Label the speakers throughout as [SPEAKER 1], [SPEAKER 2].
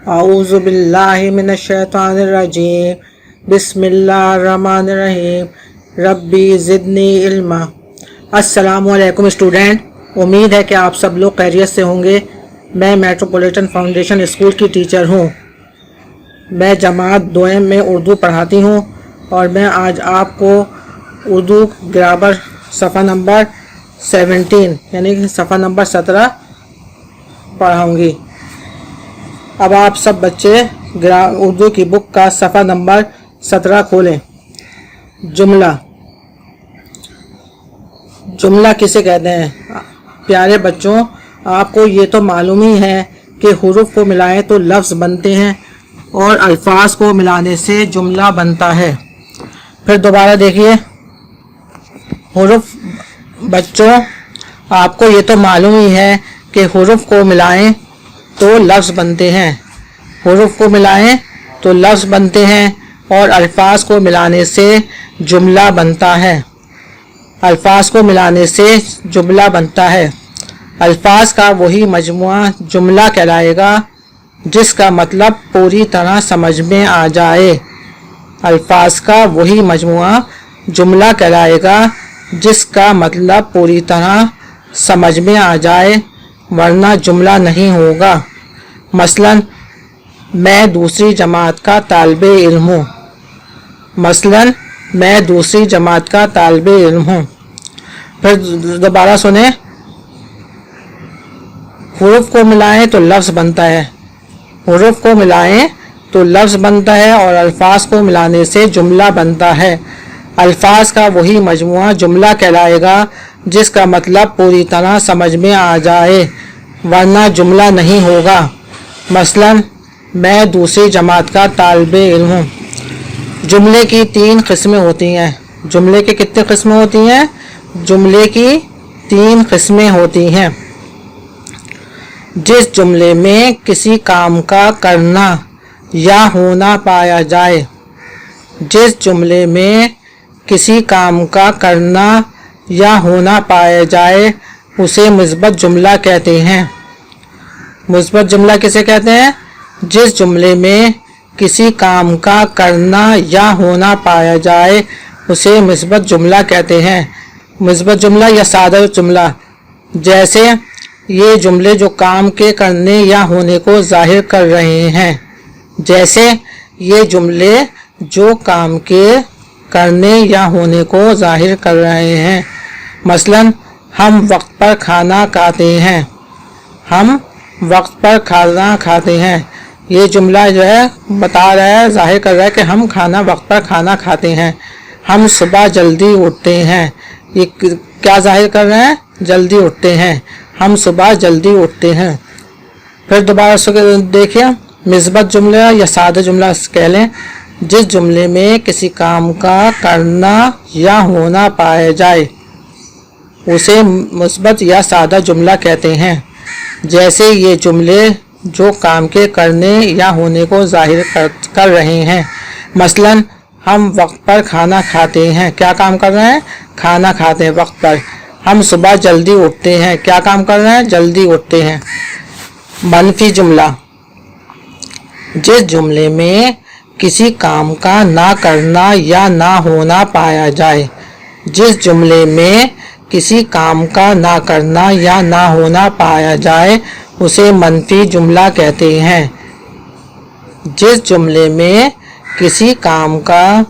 [SPEAKER 1] अऊज़ु बिल्लाहि मिनश्शैतानिर्रजीम बिस्मिल्लाहिर्रहमानिर्रहीम रब्बी ज़िदनी इल्मा। अस्सलामु अलैकुम स्टूडेंट, उम्मीद है कि आप सब लोग खैरियत से होंगे। मैं मेट्रोपॉलिटन फाउंडेशन स्कूल की टीचर हूँ। मैं जमात दोयम में उर्दू पढ़ाती हूँ और मैं आज आपको उर्दू ग्रामर सफ़ा नंबर 17 यानी कि सफ़ा नंबर 17 पढ़ाऊँगी। अब आप सब बच्चे उर्दू की बुक का सफ़ा नंबर 17 खोलें। जुमला किसे कहते हैं? प्यारे बच्चों, आपको ये तो मालूम ही है कि हुरूफ को मिलाएं तो लफ्ज़ बनते हैं और अल्फाज को मिलाने से जुमला बनता है। फिर दोबारा देखिए, हुरूफ बच्चों, आपको ये तो मालूम ही है कि हुरूफ को मिलाएं तो लफ्ज़ बनते हैं। हुरूफ को मिलाएं तो लफ्ज़ बनते हैं और अल्फाज को मिलाने से जुमला बनता है। अल्फाज को मिलाने से जुमला बनता है। अल्फाज का वही मजमुआ जुमला कहलाएगा जिसका मतलब पूरी तरह समझ में आ जाए। अल्फाज का वही मजमुआ जुमला कहलाएगा जिसका मतलब पूरी तरह समझ में आ जाए, वरना जुमला नहीं होगा। मसलन, मैं दूसरी जमात का तालिबे इल्म हूँ। मसलन, मैं दूसरी जमात का तालिबे इल्म हूँ। फिर दोबारा सुने, हुरूफ को मिलाएं तो लफ्ज़ बनता है। हुरूफ को मिलाएं तो लफ्ज़ बनता है और अल्फाज को मिलाने से जुमला बनता है। अल्फाज का वही मजमुआ जुमला कहलाएगा जिसका मतलब पूरी तरह समझ में आ जाए, वरना जुमला नहीं होगा। मसलन, मैं दूसरी जमात का तालिबे इल्म हूँ। जुमले की 3 किस्में होती हैं। जुमले की कितनी किस्में होती हैं? जुमले की 3 किस्में होती हैं। जिस जुमले में किसी काम का करना या होना पाया जाए। जिस जुमले में किसी काम का करना या होना पाया जाए उसे मुस्बत जुमला कहते हैं। मुस्बत जुमला किसे कहते हैं? जिस जुमले में किसी काम का करना या होना पाया जाए उसे मुस्बत जुमला कहते हैं। मुस्बत जुमला या सादा जुमला, जैसे ये जुमले जो काम के करने या होने को जाहिर कर रहे हैं। जैसे ये जुमले जो काम के करने या होने को जाहिर कर रहे हैं। मसलन, हम वक्त पर खाना खाते हैं। हम वक्त पर खाना खाते हैं। ये जुमला जो है बता रहा है, जाहिर कर रहा है कि हम वक्त पर खाना खाते हैं। हम सुबह जल्दी उठते हैं। ये क्या जाहिर कर रहे हैं? जल्दी उठते हैं। हम सुबह जल्दी उठते हैं। फिर दोबारा देखिए, मुस्बत जुमला या सादा जुमला कह लें, जिस जुमले में किसी काम का करना या होना पाया जाए उसे मुस्बत या सादा जुमला कहते हैं। जैसे ये जुमले जो काम के करने या होने को जाहिर कर रहे हैं। मसलन, हम वक्त पर खाना खाते हैं। क्या काम कर रहे हैं? खाना खाते हैं वक्त पर। हम सुबह जल्दी उठते हैं। क्या काम कर रहे हैं? जल्दी उठते हैं। मनफी जुमला, जिस जुमले में किसी काम का ना करना या ना होना पाया जाए। जिस जुमले में किसी काम का ना करना या ना होना पाया जाए उसे मनफी जुमला कहते हैं। जिस जुमले में किसी काम का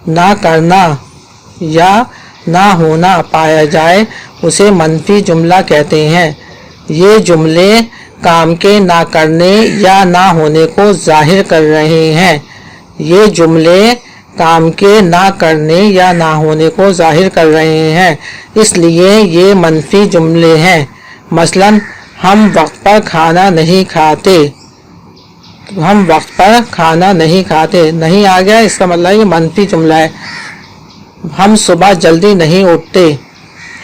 [SPEAKER 1] ना करना या ना होना पाया जाए उसे मनफी जुमला कहते हैं। ये जुमले काम के ना करने या ना होने को जाहिर कर रहे हैं। ये जुमले काम के ना करने या ना होने को जाहिर कर रहे हैं, इसलिए ये मनफी जुमले हैं। मसलन, हम वक्त पर खाना नहीं खाते। हम वक्त पर खाना नहीं खाते। नहीं आ गया, इसका मतलब ये मनफी जुमला है। हम सुबह जल्दी नहीं उठते।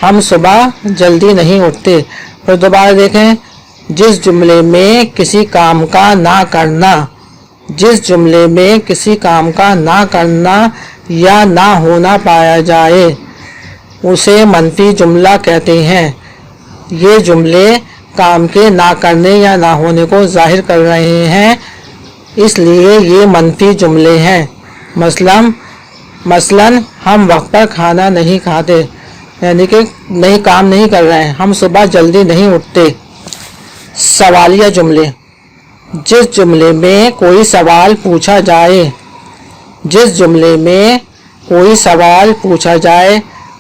[SPEAKER 1] हम सुबह जल्दी नहीं उठते। फिर दोबारा देखें, जिस जुमले में किसी काम का ना करना। जिस जुमले में किसी काम का ना करना या ना होना पाया जाए उसे मनफी जुमला कहते हैं। ये जुमले काम के ना करने या ना होने को जाहिर कर रहे हैं, اس لیے یہ منفی جملے ہیں۔ مثلاً ہم وقت پر کھانا نہیں کھاتے، یعنی کہ کام نہیں کر رہے ہیں، ہم صبح جلدی نہیں اٹھتے۔ سوالیہ جملے، جس جملے میں کوئی سوال پوچھا جائے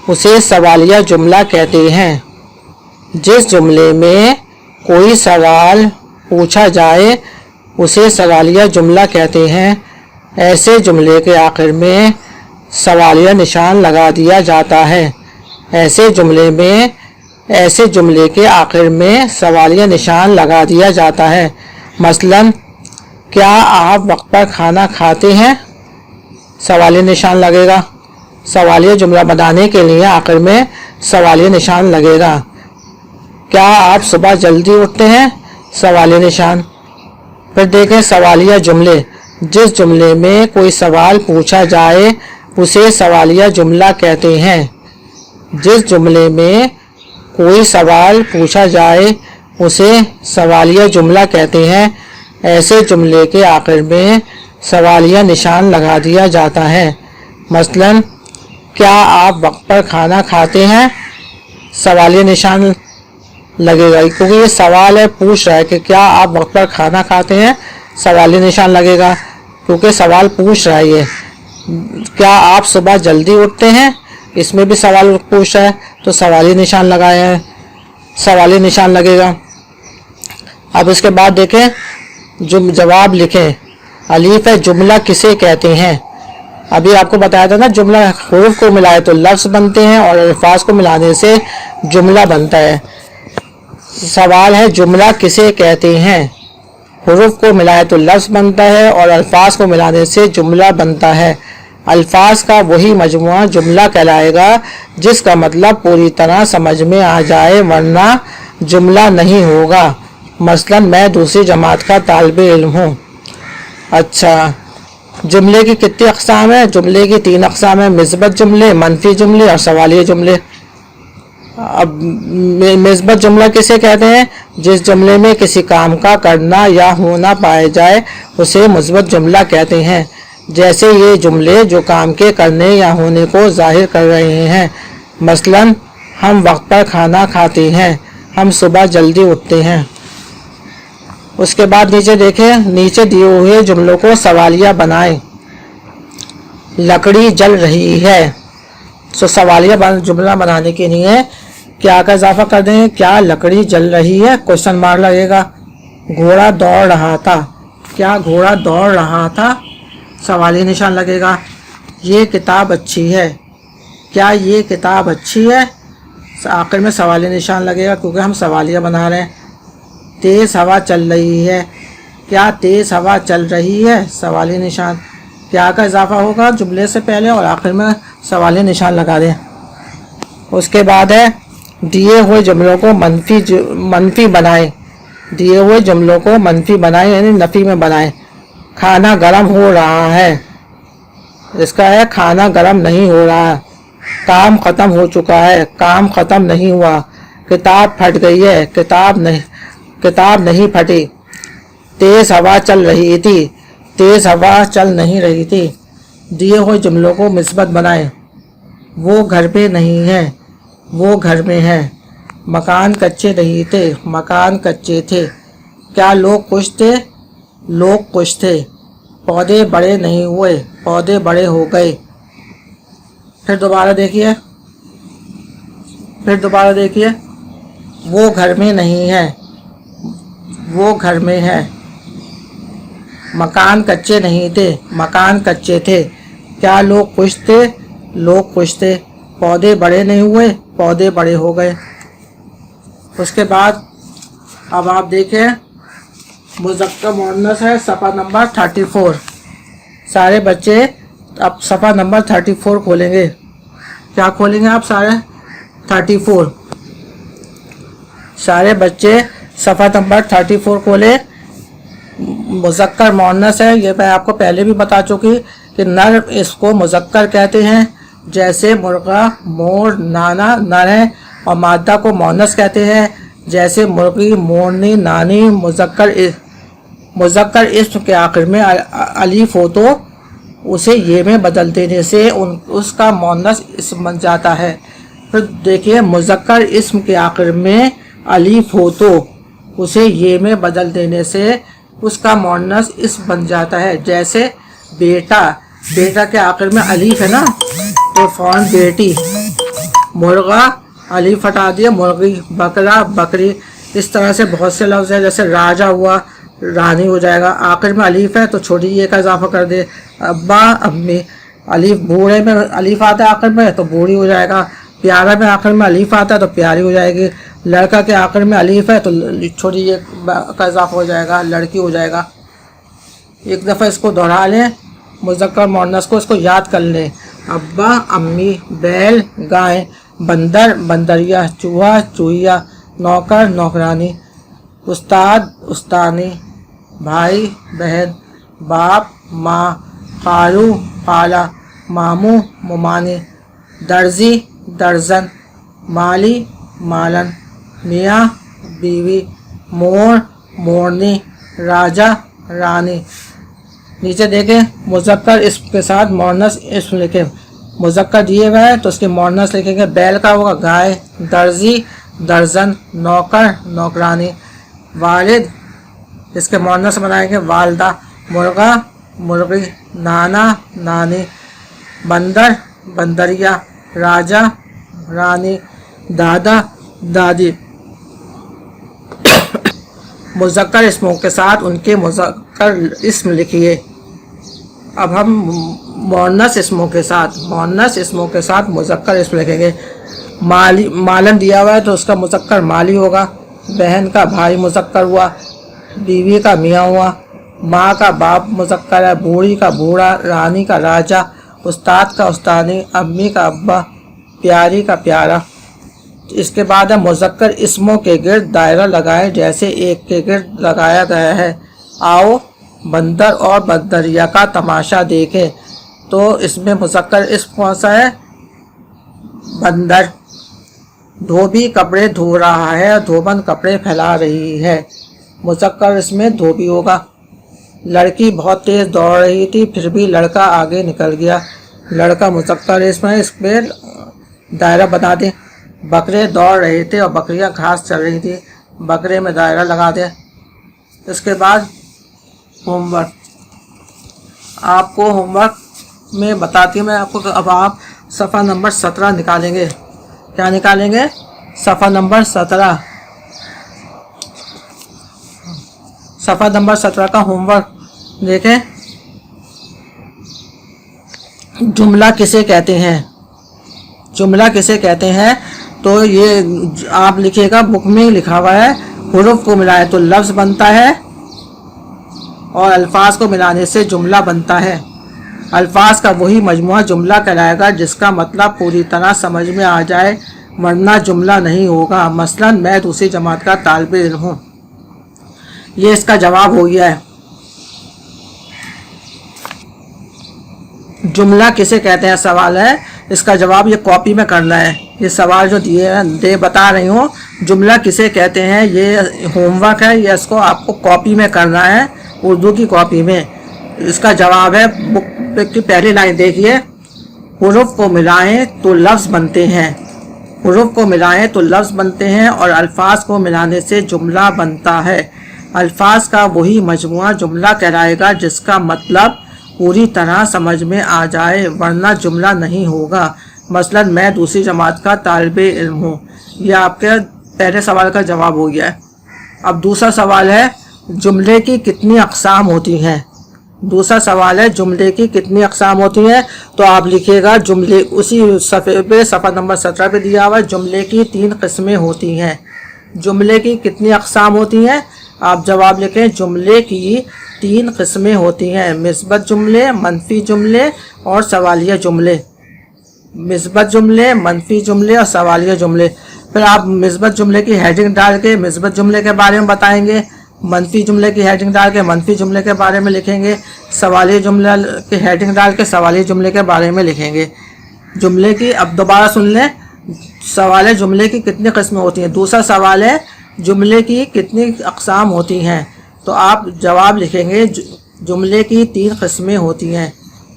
[SPEAKER 1] اسے سوالیہ جملہ کہتے ہیں۔ جس جملے میں کوئی سوال پوچھا جائے اسے سوالیہ جملہ کہتے ہیں۔ ایسے جملے کے آخر میں سوالیہ نشان لگا دیا جاتا ہے۔ ایسے جملے کے آخر میں سوالیہ نشان لگا دیا جاتا ہے۔ مثلاً کیا آپ وقت پر کھانا کھاتے ہیں؟ سوالیہ نشان لگے گا۔ سوالیہ جملہ بنانے کے لیے آخر میں سوالیہ نشان لگے گا۔ کیا آپ صبح جلدی اٹھتے ہیں؟ سوالیہ نشان۔ پھر دیکھیں سوالیہ جملے، جس جملے میں کوئی سوال پوچھا جائے اسے سوالیہ جملہ کہتے ہیں۔ جس جملے میں کوئی سوال پوچھا جائے اسے سوالیہ جملہ کہتے ہیں۔ ایسے جملے کے آخر میں سوالیہ نشان لگا دیا جاتا ہے۔ مثلاً کیا آپ وقت پر کھانا کھاتے ہیں؟ سوالیہ نشان لگے گا، کیونکہ یہ سوال ہے، پوچھ رہا ہے کہ کیا آپ وقت پر کھانا کھاتے ہیں، سوالیہ نشان لگے گا کیونکہ سوال پوچھ رہا ہے۔ یہ کیا آپ صبح جلدی اٹھتے ہیں، اس میں بھی سوال پوچھ رہا ہے تو سوالیہ نشان لگایا ہے، سوالیہ نشان لگے گا۔ اب اس کے بعد دیکھیں جواب لکھیں۔ الف ہے، جملہ کسے کہتے ہیں؟ ابھی آپ کو بتایا تھا نا، جملہ حروف کو ملائے تو لفظ بنتے ہیں اور الفاظ کو ملانے سے جملہ بنتا ہے۔ سوال ہے جملہ کسے کہتے ہیں؟ حروف کو ملائے تو لفظ بنتا ہے اور الفاظ کو ملانے سے جملہ بنتا ہے۔ الفاظ کا وہی مجموعہ جملہ کہلائے گا جس کا مطلب پوری طرح سمجھ میں آ جائے، ورنہ جملہ نہیں ہوگا۔ مثلاً میں دوسری جماعت کا طالب علم ہوں۔ اچھا، جملے کی کتنی اقسام ہیں؟ جملے کی 3 اقسام ہیں، مثبت جملے، منفی جملے اور سوالیہ جملے۔ اب مثبت جملہ کسے کہتے ہیں؟ جس جملے میں کسی کام کا کرنا یا ہونا پایا جائے اسے مثبت جملہ کہتے ہیں۔ جیسے یہ جملے جو کام کے کرنے یا ہونے کو ظاہر کر رہے ہیں۔ مثلاً ہم وقت پر کھانا کھاتے ہیں، ہم صبح جلدی اٹھتے ہیں۔ اس کے بعد نیچے دیکھیں، نیچے دیے ہوئے جملوں کو سوالیہ بنائیں۔ لکڑی جل رہی ہے، سوالیہ جملہ بنانے کے لیے کیا کا اضافہ کر دیں؟ کیا لکڑی جل رہی ہے؟ کوشچن مارک لگے گا۔ گھوڑا دوڑ رہا تھا، کیا گھوڑا دوڑ رہا تھا؟ سوالیہ نشان لگے گا۔ یہ کتاب اچھی ہے، کیا یہ کتاب اچھی ہے؟ آخر میں سوالیہ نشان لگے گا کیونکہ ہم سوالیہ بنا رہے ہیں۔ تیز ہوا چل رہی ہے، کیا تیز ہوا چل رہی ہے؟ سوالیہ نشان۔ کیا کا اضافہ ہوگا جملے سے پہلے اور آخر میں سوالیہ نشان لگا دیں۔ اس کے بعد ہے دیے ہوئے جملوں کو منفی بنائیں۔ دیے ہوئے جملوں کو منفی بنائیں یعنی نفی میں بنائیں۔ کھانا گرم ہو رہا ہے، اس کا ہے کھانا گرم نہیں ہو رہا۔ کام ختم ہو چکا ہے، کام ختم نہیں ہوا۔ کتاب پھٹ گئی ہے، کتاب نہیں پھٹی۔ تیز ہوا چل رہی تھی، تیز ہوا چل نہیں رہی تھی۔ دیے ہوئے جملوں کو مثبت بنائیں۔ وہ گھر پہ نہیں ہے، وہ گھر میں ہے۔ مکان کچے نہیں تھے، مکان کچے تھے۔ کیا لوگ خوش تھے؟ لوگ خوش تھے۔ پودے بڑے نہیں ہوئے، پودے بڑے ہو گئے۔ پھر دوبارہ دیکھیے، وہ گھر میں نہیں ہے، وہ گھر میں ہے۔ مکان کچے نہیں تھے، مکان کچے تھے۔ کیا لوگ خوش تھے؟ لوگ خوش تھے۔ پودے بڑے نہیں ہوئے، پودے بڑے ہو گئے۔ اس کے بعد اب آپ دیکھیں مذکر مؤنث ہے، صفحہ نمبر 34۔ سارے بچے اب صفحہ نمبر 34 کھولیں گے۔ کیا کھولیں گے آپ؟ سارے 34۔ سارے بچے صفحہ نمبر 34 کھولیں۔ مذکر مؤنث ہے، یہ میں آپ کو پہلے بھی بتا چکی کہ نر اس کو مذکر کہتے ہیں، جیسے مرغا، مور، نانا نر ہے، اور مادہ کو مؤنث کہتے ہیں، جیسے مرغی، مورنی، نانی۔ मुज़क्कर इस्म के आखिर में अलीफ हो तो उसे ये में बदल देने से उसका मुअन्नस इस्म बन जाता है। फिर देखिए, मुज़क्कर इस्म के आखिर में अलीफ हो तो उसे ये में बदल देने से उसका मुअन्नस इस्म बन जाता है। जैसे बेटा, बेटा के आखिर में अलीफ है ना, तो फ़ौरन बेटी। मुर्गा, अलीफ हटा दिया, मुर्गी। बकरा, बकरी। इस तरह से बहुत से लफ्ज़ हैं। जैसे राजा हुआ, रानी हो जाएगा। आखिर में अलीफ है तो छोटी ये का इजाफा कर दे। अब्बा, अम्मी। अलीफ, बूढ़े में अलीफ आता है आखिर में तो बूढ़ी हो जाएगा। प्यारा में आखिर में अलीफ आता है तो प्यारी हो जाएगी। लड़का के आखिर में अलीफ है तो छोटी ये का इजाफा हो जाएगा, लड़की हो जाएगा। एक दफ़ा इसको दोहरा लें, मुज़क्कर मुअन्नस को, इसको याद कर लें। अब्बा, अम्मी। बैल, गाय। बंदर, बंदरिया। चूहा, चूहिया। नौकर, नौकरानी। उस्ताद, उस्तानी। भाई, बहन। बाप, माँ। खालू, खाला। मामू, मुमानी। दर्जी, दर्जन। माली, मालन। मियाँ, बीवी। मोर, मोरनी। राजा, रानी। नीचे देखें, मुज़क्कर इस्म के साथ मुअन्नस इस्म लिखें। मुज़क्कर दिए हुए हैं तो उसके मुअन्नस लिखेंगे। बैल का होगा गाय। दर्जी, दर्जन। नौकर, नौकरानी। वालिद, इसके मुअन्नस बनाएंगे वालदा। मुर्गा, मुर्गी। नाना, नानी। बंदर, बंदरिया। राजा, रानी। दादा, दादी। मुज़क्कर इस्मों के साथ उनके मुज़क्कर इस्म लिखिए। अब हम मुअन्नस इस्मों के साथ मुज़क्कर इस्म लिखेंगे। माली, मालन दिया हुआ है तो उसका मुज़क्कर माली होगा। बहन का भाई मुज़क्कर हुआ। बीवी का मियाँ हुआ। माँ का बाप मुज़क्कर है। बूढ़ी का बूढ़ा। रानी का राजा। उस्ताद का उस्तादी। अम्मी का अब्बा। प्यारी का प्यारा। इसके बाद हम मुज़क्कर इस्मों के गिर्द दायरा लगाएं जैसे एक के गिर्द लगाया गया है। आओ बंदर और बंदरिया का तमाशा देखें। तो इसमें मुज़क्कर इस्म कौन सा है? बंदर। धोबी कपड़े धो रहा है, धोबन कपड़े फैला रही है। मुज़क्कर इसमें धोबी होगा। लड़की बहुत तेज़ दौड़ रही थी फिर भी लड़का आगे निकल गया। लड़का मुज़क्कर इसमें, इस पर दायरा बना दें। बकरे दौड़ रहे थे और बकरियां घास चल रही थी। बकरे में दायरा लगा दें। इसके बाद होमवर्क, आपको होमवर्क में बताती हूँ मैं आपको। अब आप सफ़ा नंबर 17 निकालेंगे। क्या निकालेंगे? सफ़ा नंबर 17। सफ़ा नंबर 17 का होमवर्क देखें। जुमला किसे कहते हैं? जुमला किसे कहते हैं? तो ये आप लिखिएगा, बुक में लिखा हुआ है। हुरूफ को मिलाए तो लफ्ज़ बनता है और अल्फाज को मिलाने से जुमला बनता है। अल्फाज का वही मजमुआ जुमला कहलाएगा जिसका मतलब पूरी तरह समझ में आ जाए, वरना जुमला नहीं होगा। मसलन मैं दूसरी जमात का तालिब इल्म हूँ। ये इसका जवाब हो गया है। जुमला किसे कहते हैं सवाल है, इसका जवाब ये कॉपी में करना है। ये सवाल जो दिए बता रही हूँ, जुमला किसे कहते हैं, ये होमवर्क है। ये इसको आपको कॉपी में करना है, उर्दू की कॉपी में। इसका जवाब है, बुक की पहली लाइन देखिए। हुरूफ को मिलाएं तो लफ्ज़ बनते हैं। हुरूफ को मिलाएं तो लफ्ज़ बनते हैं और अल्फाज को मिलाने से जुमला बनता है। अल्फाज का वही मजमुआ जुमला कहलाएगा जिसका मतलब पूरी तरह समझ में आ जाए, वरना जुमला नहीं होगा। मसलन मैं दूसरी जमात का तालिब इल्म हूँ। यह आपके पहले सवाल का जवाब हो गया है। अब दूसरा सवाल है, जुमले की कितनी अक़साम होती हैं? दूसरा सवाल है, जुमले की कितनी अक़साम होती हैं? तो आप लिखिएगा, जुमले उसी सफ़े पे, सफ़ा नंबर 17 पे दिया हुआ है, जुमले की 3 किस्में होती हैं। जुमले की कितनी अक़साम होती हैं? आप जवाब लिखें, जुमले की 3 किस्में होती हैं। मिस्बत जुमले, मनफी जुमले और सवालिया जुमले। मिस्बत जुमले, मनफी जुमले और सवालिया जुमले। फिर आप मिस्बत जुमले की हेडिंग डाल के मिस्बत जुमले के बारे में बताएंगे, मनफी जुमले की हेडिंग डाल के मनफी जुमले के बारे में लिखेंगे, सवालिया जुमले की हेडिंग डाल के सवालिया जुमले के बारे में लिखेंगे। जुमले की, अब दोबारा सुन लें, सवाल है जुमले की कितनी किस्में होती हैं। दूसरा सवाल है, जुमले की कितनी अक़साम होती हैं। تو آپ جواب لکھیں گے جملے کی 3 قسمیں ہوتی ہیں،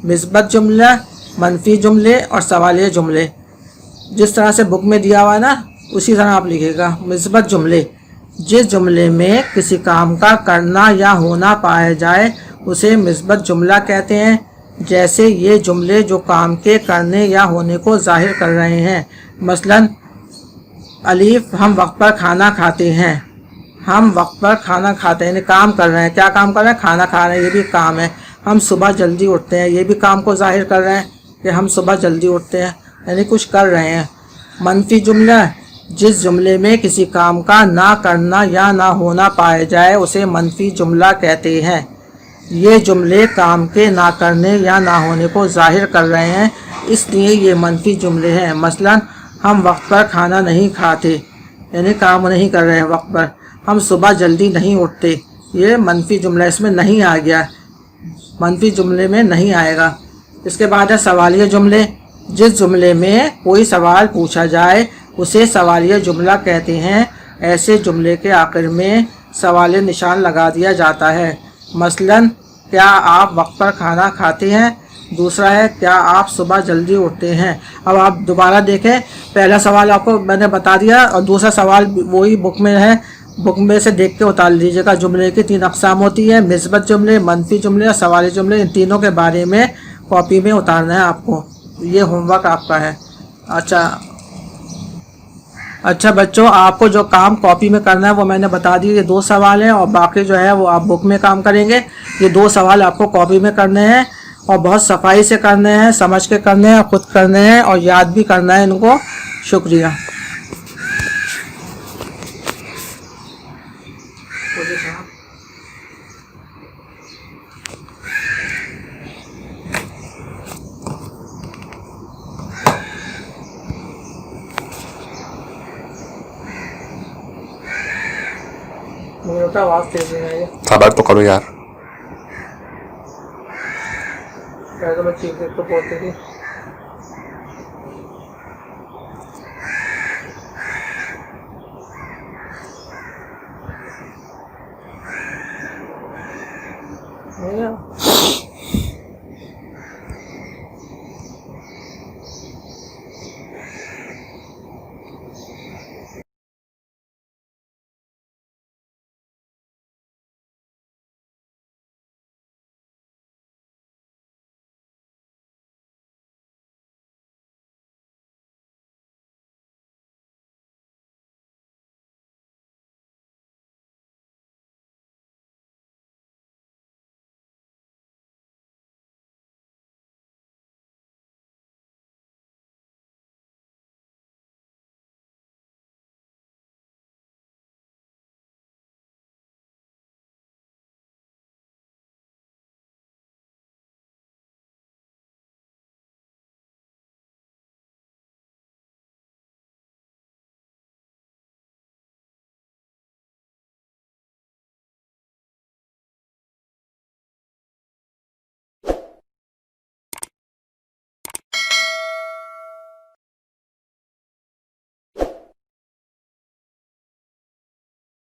[SPEAKER 1] مثبت جملہ، منفی جملے اور سوالیہ جملے. جس طرح سے بک میں دیا ہوا ہے نا اسی طرح آپ لکھے گا. مثبت جملے، جس جملے میں کسی کام کا کرنا یا ہونا پایا جائے اسے مثبت جملہ کہتے ہیں. جیسے یہ جملے جو کام کے کرنے یا ہونے کو ظاہر کر رہے ہیں. مثلا الف، ہم وقت پر کھانا کھاتے ہیں. ہم وقت پر کھانا کھاتے ہیں یعنی کام کر رہے ہیں. کیا کام کر رہے ہیں؟ کھانا کھا رہے ہیں، یہ بھی کام ہے. ہم صبح جلدی اٹھتے ہیں، یہ بھی کام کو ظاہر کر رہے ہیں کہ ہم صبح جلدی اٹھتے ہیں یعنی کچھ کر رہے ہیں. منفی جملہ، جس جملے میں کسی کام کا نہ کرنا یا نہ ہونا پایا جائے اسے منفی جملہ کہتے ہیں. یہ جملے کام کے نہ کرنے یا نہ ہونے کو ظاہر کر رہے ہیں اس لیے یہ منفی جملے ہیں. مثلا ہم وقت پر کھانا نہیں کھاتے یعنی کام نہیں کر رہے ہیں وقت پر. ہم صبح جلدی نہیں اٹھتے، یہ منفی جملہ، اس میں نہیں آ گیا، منفی جملے میں نہیں آئے گا. اس کے بعد ہے سوالیہ جملے. جس جملے میں کوئی سوال پوچھا جائے اسے سوالیہ جملہ کہتے ہیں. ایسے جملے کے آخر میں سوالیہ نشان لگا دیا جاتا ہے. مثلا کیا آپ وقت پر کھانا کھاتے ہیں؟ دوسرا ہے کیا آپ صبح جلدی اٹھتے ہیں؟ اب آپ دوبارہ دیکھیں، پہلا سوال آپ کو میں نے بتا دیا اور دوسرا سوال وہی بک میں ہے، بک میں سے دیکھ کے اتار لیجیے گا. جملے کی 3 اقسام ہوتی ہے، مثبت جملے، منفی جملے اور سوالی جملے. ان تینوں کے بارے میں کاپی میں اتارنا ہے آپ کو. یہ ہوم ورک آپ کا ہے. اچھا بچوں، آپ کو جو کام کاپی میں کرنا ہے وہ میں نے بتا دی. یہ 2 سوال ہیں اور باقی جو ہے وہ آپ بک میں کام کریں گے. یہ 2 سوال آپ کو کاپی میں کرنے ہیں اور بہت صفائی سے کرنے ہیں، سمجھ کے کرنے ہیں، خود کرنے ہیں اور یاد بھی کرنا ہے ان کو. شکریہ. آواز تیز ہے.
[SPEAKER 2] خبر تو کرو یار.
[SPEAKER 1] پہلے تو میں چیز دیکھ تو بولتی تھی.